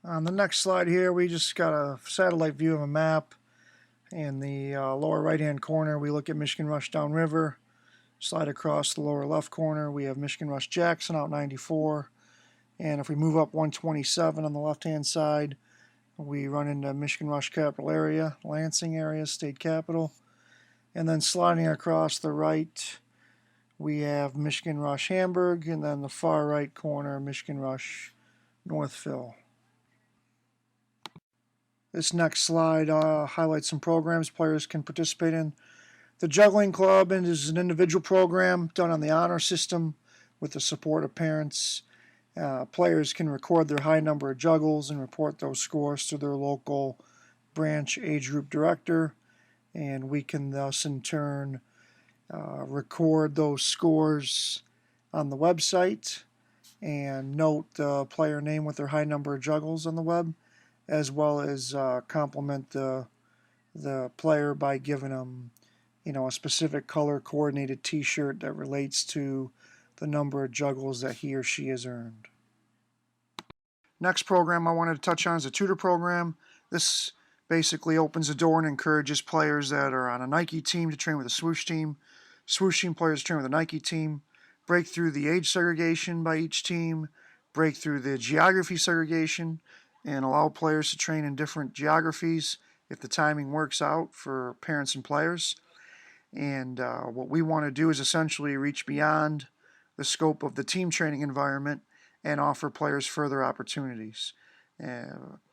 On the next slide here, we just got a satellite view of a map. In the lower right-hand corner, we look at Michigan Rush downriver. Slide across the lower left corner, we have Michigan Rush Jackson out 94. And if we move up 127 on the left-hand side, we run into Michigan Rush Capital area, Lansing area, state capital. And then sliding across the right, we have Michigan Rush Hamburg, and then the far right corner, Michigan Rush Northville. This next slide highlights some programs players can participate in. The Juggling Club is an individual program done on the honor system with the support of parents. Players can record their high number of juggles and report those scores to their local branch age group director, and we can thus in turn record those scores on the website and note the player name with their high number of juggles on the web, as well as compliment the player by giving them, a specific color coordinated t-shirt that relates to the number of juggles that he or she has earned. Next program I wanted to touch on is the tutor program. This basically opens the door and encourages players that are on a Nike team to train with a swoosh team, swoosh team players to train with a Nike team, break through the age segregation by each team, break through the geography segregation, and allow players to train in different geographies if the timing works out for parents and players. And what we want to do is essentially reach beyond the scope of the team training environment and offer players further opportunities.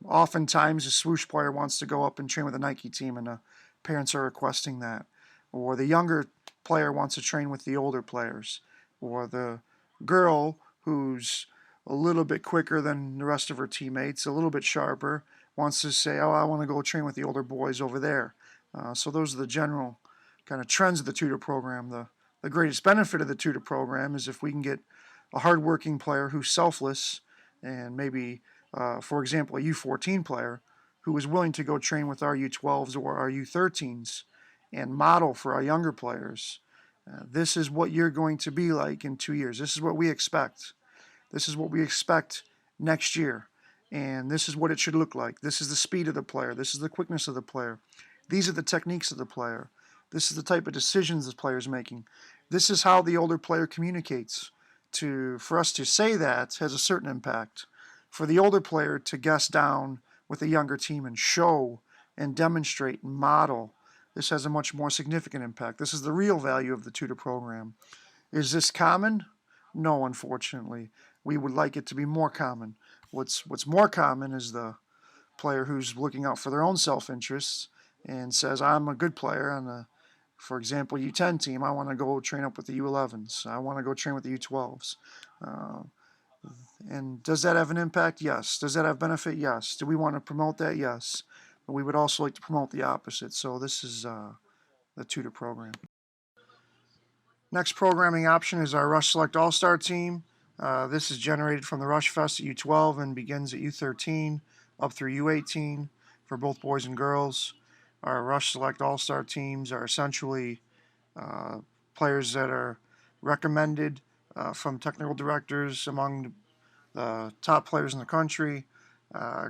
Oftentimes, a swoosh player wants to go up and train with a Nike team, and the parents are requesting that. Or the younger player wants to train with the older players. Or the girl who's a little bit quicker than the rest of her teammates, a little bit sharper, wants to say, oh, I want to go train with the older boys over there. So those are the general kind of trends of the tutor program. The greatest benefit of the tutor program is if we can get a hardworking player who's selfless and maybe, for example, a U14 player who is willing to go train with our U12s or our U13s and model for our younger players. This is what you're going to be like in 2 years. This is what we expect. This is what we expect next year. And this is what it should look like. This is the speed of the player. This is the quickness of the player. These are the techniques of the player. This is the type of decisions the player is making. This is how the older player communicates. For us to say that has a certain impact. For the older player to guess down with the younger team and show and demonstrate and model, this has a much more significant impact. This is the real value of the tutor program. Is this common? No, unfortunately. We would like it to be more common. What's more common is the player who's looking out for their own self-interests and says, I'm a good player on the, for example, U10 team. I want to go train up with the U11s. I want to go train with the U12s. And does that have an impact? Yes. Does that have benefit? Yes. Do we want to promote that? Yes. But we would also like to promote the opposite. So this is the tutor program. Next programming option is our Rush Select All-Star team. This is generated from the Rush Fest at U12 and begins at U13 up through U18 for both boys and girls. Our Rush Select All-Star teams are essentially players that are recommended from technical directors among the top players in the country,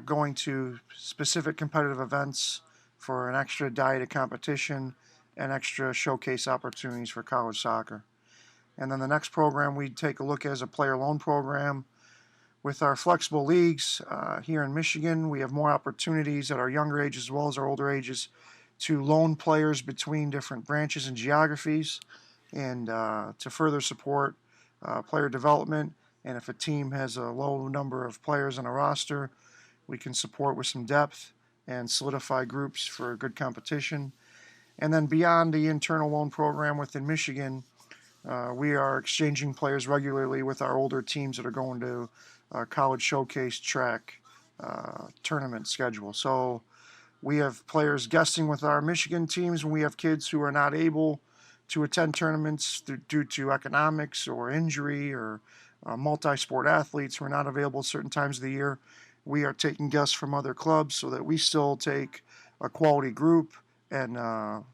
going to specific competitive events for an extra diet of competition and extra showcase opportunities for college soccer. And then the next program we take a look at is a player loan program. With our flexible leagues here in Michigan, we have more opportunities at our younger ages as well as our older ages to loan players between different branches and geographies and to further support player development. And if a team has a low number of players on a roster, we can support with some depth and solidify groups for good competition. And then beyond the internal loan program within Michigan, we are exchanging players regularly with our older teams that are going to college showcase track tournament schedule. So we have players guesting with our Michigan teams when we have kids who are not able to attend tournaments due to economics or injury or multi-sport athletes who are not available at certain times of the year. We are taking guests from other clubs so that we still take a quality group and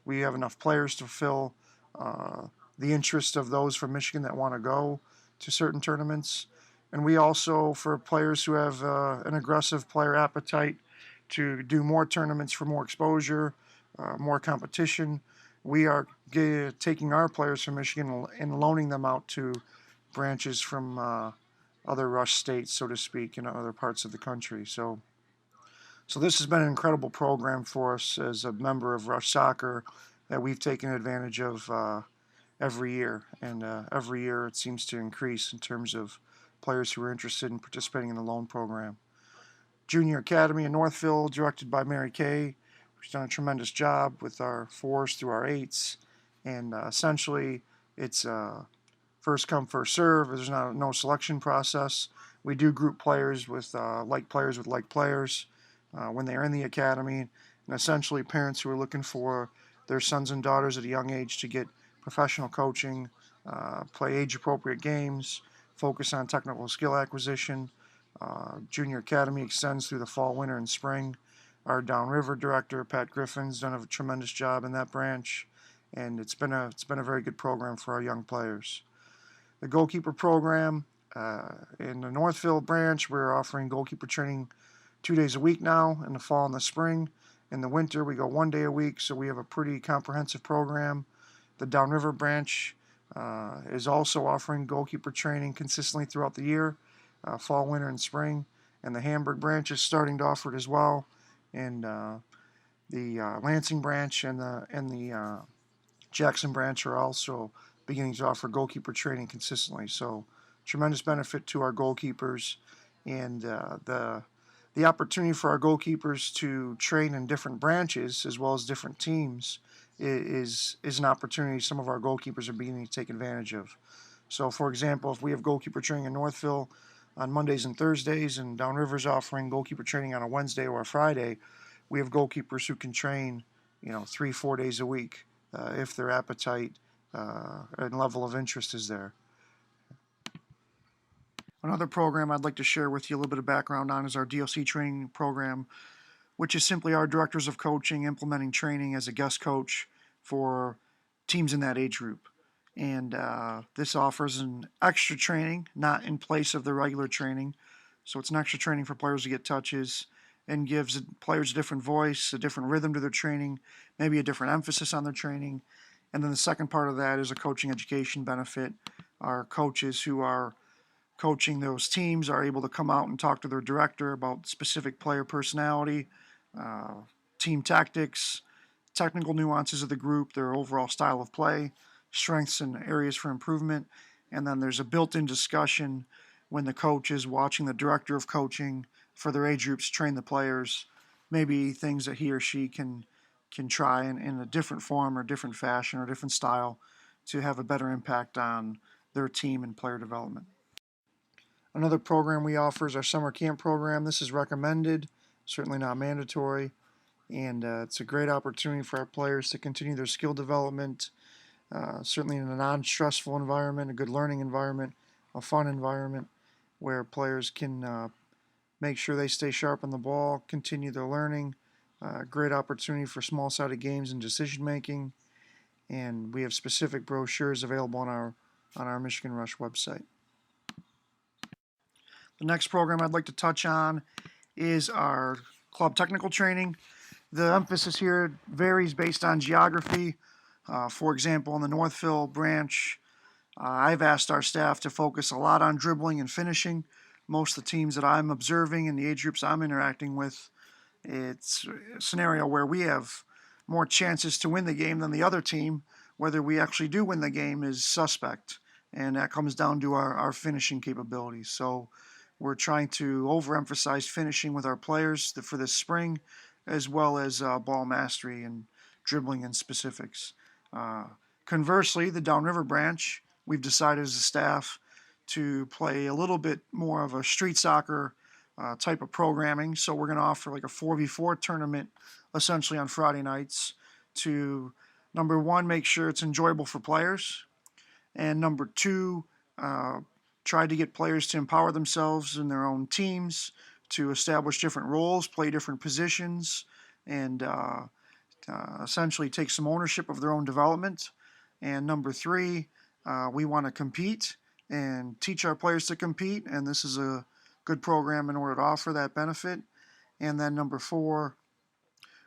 we have enough players to fill the interest of those from Michigan that want to go to certain tournaments. And we also, for players who have an aggressive player appetite to do more tournaments for more exposure, more competition, we are taking our players from Michigan and loaning them out to branches from other Rush states, so to speak, in other parts of the country. So this has been an incredible program for us as a member of Rush Soccer that we've taken advantage of every year. And every year it seems to increase in terms of players who are interested in participating in the loan program. Junior Academy in Northville, directed by Mary Kay, who's done a tremendous job with our 4s through our 8s. And essentially, it's first come, first serve. There's no selection process. We do group players with like players when they're in the academy. And essentially, parents who are looking for their sons and daughters at a young age to get professional coaching, play age-appropriate games, focus on technical skill acquisition. Junior Academy extends through the fall, winter, and spring. Our Downriver director, Pat Griffin's done a tremendous job in that branch, and it's been a very good program for our young players. The goalkeeper program in the Northville branch, we're offering goalkeeper training 2 days a week now in the fall and the spring. In the winter, we go 1 day a week, so we have a pretty comprehensive program. The Downriver branch is also offering goalkeeper training consistently throughout the year, fall, winter, and spring. And the Hamburg branch is starting to offer it as well. And the Lansing branch and the Jackson branch are also beginning to offer goalkeeper training consistently. So tremendous benefit to our goalkeepers, and the opportunity for our goalkeepers to train in different branches as well as different teams is an opportunity some of our goalkeepers are beginning to take advantage of. So, for example, if we have goalkeeper training in Northville on Mondays and Thursdays, and Downriver's offering goalkeeper training on a Wednesday or a Friday, we have goalkeepers who can train, 3-4 days a week if their appetite and level of interest is there. Another program I'd like to share with you a little bit of background on is our DLC training program, which is simply our directors of coaching implementing training as a guest coach for teams in that age group. And this offers an extra training, not in place of the regular training. So it's an extra training for players to get touches and gives players a different voice, a different rhythm to their training, maybe a different emphasis on their training. And then the second part of that is a coaching education benefit. Our coaches who are coaching those teams are able to come out and talk to their director about specific player personality, team tactics, technical nuances of the group, their overall style of play, strengths and areas for improvement. And then there's a built-in discussion when the coach is watching the director of coaching for their age groups train the players, maybe things that he or she can try in a different form or different fashion or different style to have a better impact on their team and player development. Another program we offer is our summer camp program. This is recommended, certainly not mandatory, and it's a great opportunity for our players to continue their skill development, certainly in a non-stressful environment, a good learning environment, a fun environment where players can make sure they stay sharp on the ball, continue their learning. Great opportunity for small-sided games and decision making, and we have specific brochures available on our Michigan Rush website. The next program I'd like to touch on is our club technical training. The emphasis here varies based on geography. For example, in the Northville branch, I've asked our staff to focus a lot on dribbling and finishing. Most of the teams that I'm observing and the age groups I'm interacting with, it's a scenario where we have more chances to win the game than the other team. Whether we actually do win the game is suspect, and that comes down to our finishing capabilities. So we're trying to overemphasize finishing with our players for this spring, as well as ball mastery and dribbling and specifics. Conversely, the Downriver branch, we've decided as a staff to play a little bit more of a street soccer type of programming. So we're going to offer like a 4v4 tournament essentially on Friday nights to, number one, make sure it's enjoyable for players, and number two, try to get players to empower themselves in their own teams, to establish different roles, play different positions, and essentially take some ownership of their own development. And number three, we want to compete and teach our players to compete, and this is a good program in order to offer that benefit. And then number 4,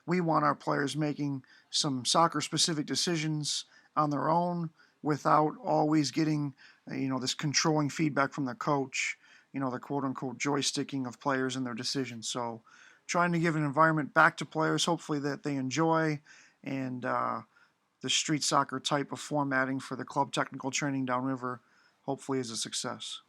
we want our players making some soccer-specific decisions on their own without always getting, this controlling feedback from the coach, the quote-unquote joysticking of players and their decisions. So trying to give an environment back to players, hopefully that they enjoy, and the street soccer type of formatting for the club technical training downriver hopefully is a success.